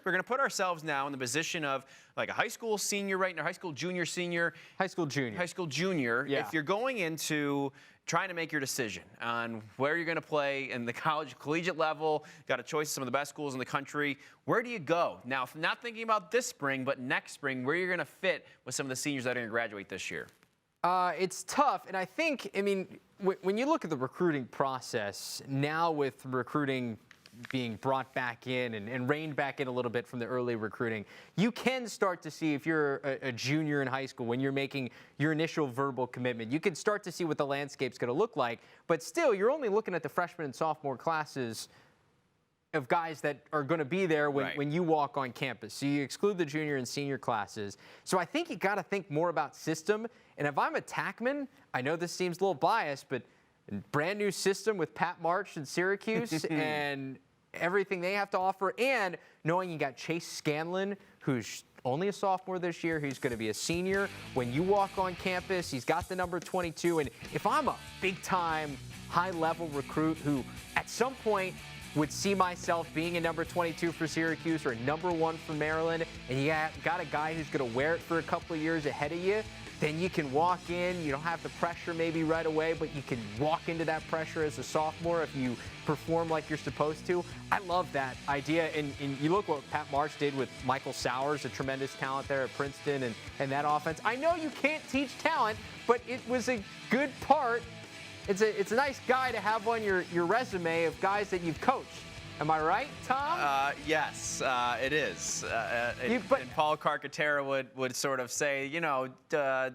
We're going to put ourselves now in the position of like a high school senior right now, high school junior, senior. High school junior. High school junior. Yeah. If you're going into trying to make your decision on where you're going to play in the collegiate level, got a choice of some of the best schools in the country, where do you go? Now, if not thinking about this spring, but next spring, where you're going to fit with some of the seniors that are going to graduate this year? It's tough, and I think, when you look at the recruiting process, now with recruiting being brought back in and reined back in a little bit from the early recruiting, you can start to see if you're a junior in high school, when you're making your initial verbal commitment, you can start to see what the landscape's going to look like. But still, you're only looking at the freshman and sophomore classes of guys that are going to be there when you walk on campus. So you exclude the junior and senior classes. So I think you got to think more about system. And if I'm Attackman, I know this seems a little biased, but a brand new system with Pat March and Syracuse and everything they have to offer, and knowing you got Chase Scanlon, who's only a sophomore this year, who's going to be a senior. When you walk on campus, he's got the number 22. And if I'm a big-time, high-level recruit who at some point would see myself being a number 22 for Syracuse or a number 1 for Maryland, and you got a guy who's going to wear it for a couple of years ahead of you, then you can walk in. You don't have the pressure maybe right away, but you can walk into that pressure as a sophomore if you perform like you're supposed to. I love that idea. And you look what Pat March did with Michael Sowers, a tremendous talent there at Princeton, and that offense. I know you can't teach talent, but it was a good part. It's a nice guy to have on your resume of guys that you've coached. Am I right, Tom? Yes, it is. And Paul Carcaterra would sort of say,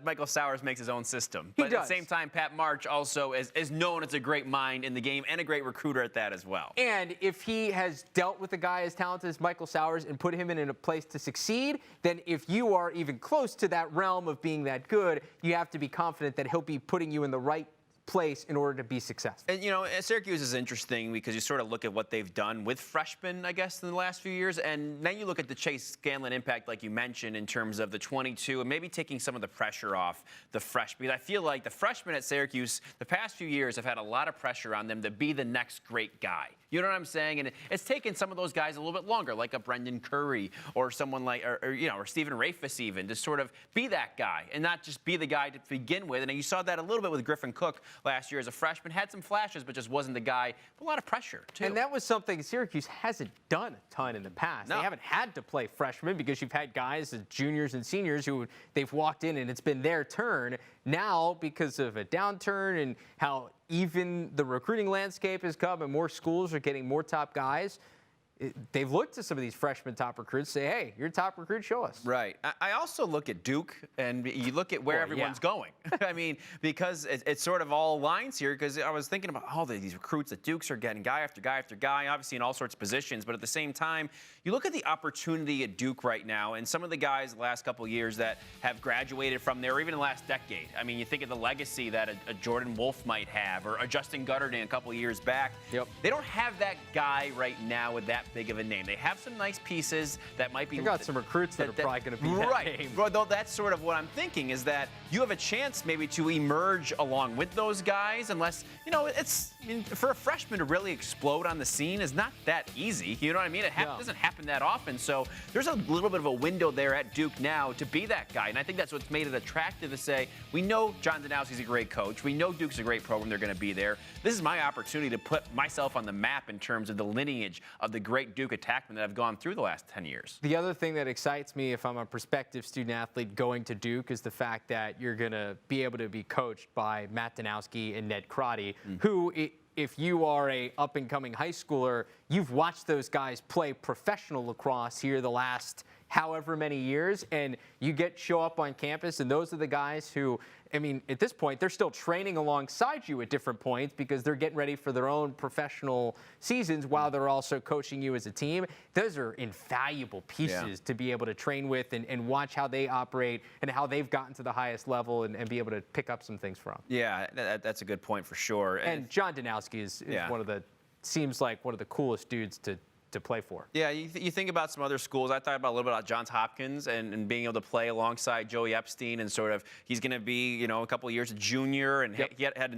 Michael Sowers makes his own system. But at the same time, Pat March also is known as a great mind in the game and a great recruiter at that as well. And if he has dealt with a guy as talented as Michael Sowers and put him in a place to succeed, then if you are even close to that realm of being that good, you have to be confident that he'll be putting you in the right place in order to be successful. And Syracuse is interesting because you sort of look at what they've done with freshmen, I guess, in the last few years, and then you look at the Chase Scanlon impact, like you mentioned, in terms of the 22 and maybe taking some of the pressure off the freshmen. I feel like the freshmen at Syracuse the past few years have had a lot of pressure on them to be the next great guy. You know what I'm saying? And it's taken some of those guys a little bit longer, like a Brendan Curry or someone like, or Stephen Rafis even, to sort of be that guy and not just be the guy to begin with. And you saw that a little bit with Griffin Cook last year as a freshman. Had some flashes, but just wasn't the guy. But a lot of pressure, too. And that was something Syracuse hasn't done a ton in the past. No. They haven't had to play freshmen because you've had guys, juniors and seniors, who they've walked in and it's been their turn. Now, because of a downturn and how even the recruiting landscape has come and more schools are getting more top guys, they've looked to some of these freshman top recruits, say, hey, you're a top recruit, show us. Right. I also look at Duke, and you look at where everyone's going. I mean, because it's sort of all lines here, because I was thinking about all these recruits that Dukes are getting, guy after guy after guy, obviously in all sorts of positions, but at the same time, you look at the opportunity at Duke right now, and some of the guys the last couple of years that have graduated from there, or even the last decade. I mean, you think of the legacy that a Jordan Wolfe might have, or a Justin Gutterton a couple of years back. Yep. They don't have that guy right now with that big of a name. They have some nice pieces that might be. They got some recruits that are probably going to be right. That name. Well, that's sort of what I'm thinking, is that you have a chance maybe to emerge along with those guys, unless for a freshman to really explode on the scene is not that easy. You know what I mean? It doesn't happen that often. So there's a little bit of a window there at Duke now to be that guy, and I think that's what's made it attractive to say, we know John Danowski's a great coach. We know Duke's a great program. They're going to be there. This is my opportunity to put myself on the map in terms of the lineage of the great Duke Attackman that I've gone through the last 10 years. The other thing that excites me if I'm a prospective student athlete going to Duke is the fact that you're going to be able to be coached by Matt Danowski and Ned Crotty, who, if you are a up-and-coming high schooler, you've watched those guys play professional lacrosse here the last however many years, and you show up on campus, and those are the guys who, at this point, they're still training alongside you at different points because they're getting ready for their own professional seasons while they're also coaching you as a team. Those are invaluable pieces to be able to train with and watch how they operate and how they've gotten to the highest level and be able to pick up some things from. Yeah, that's a good point for sure. And John Danowski is seems like one of the coolest dudes to play for. Yeah, you think about some other schools. I thought about a little bit about Johns Hopkins and being able to play alongside Joey Epstein, and sort of he's going to be a couple of years a junior, and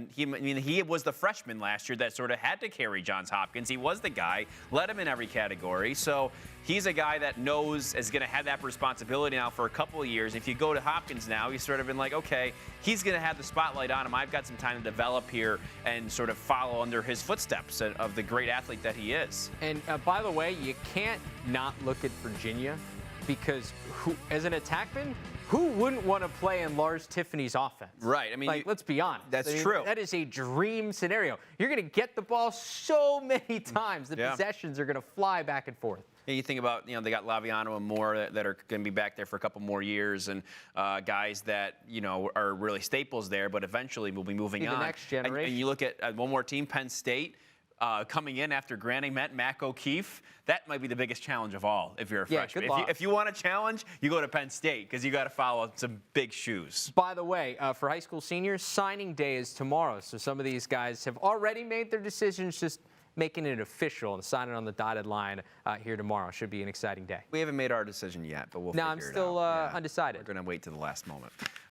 he was the freshman last year that sort of had to carry Johns Hopkins. He was the guy, led him in every category. So he's a guy that knows is going to have that responsibility now for a couple of years. If you go to Hopkins now, he's sort of been like, okay, he's going to have the spotlight on him. I've got some time to develop here and sort of follow under his footsteps of the great athlete that he is. And by the way, you can't not look at Virginia, because as an attackman, who wouldn't want to play in Lars Tiffany's offense? Right. I mean, like, let's be honest. That's true. That is a dream scenario. You're going to get the ball so many times, the possessions are going to fly back and forth. Yeah, you think about, they got Laviano and Moore that are going to be back there for a couple more years, and guys that, are really staples there, but eventually will be moving on. The next generation. And you look at one more team, Penn State, coming in after Granny met Mac O'Keefe. That might be the biggest challenge of all if you're a freshman. If you want a challenge, you go to Penn State, because you got to follow some big shoes. By the way, for high school seniors, signing day is tomorrow. So some of these guys have already made their decisions, just making it official and signing on the dotted line here tomorrow. Should be an exciting day. We haven't made our decision yet, but we'll figure it out. No, I'm still undecided. We're going to wait to the last moment.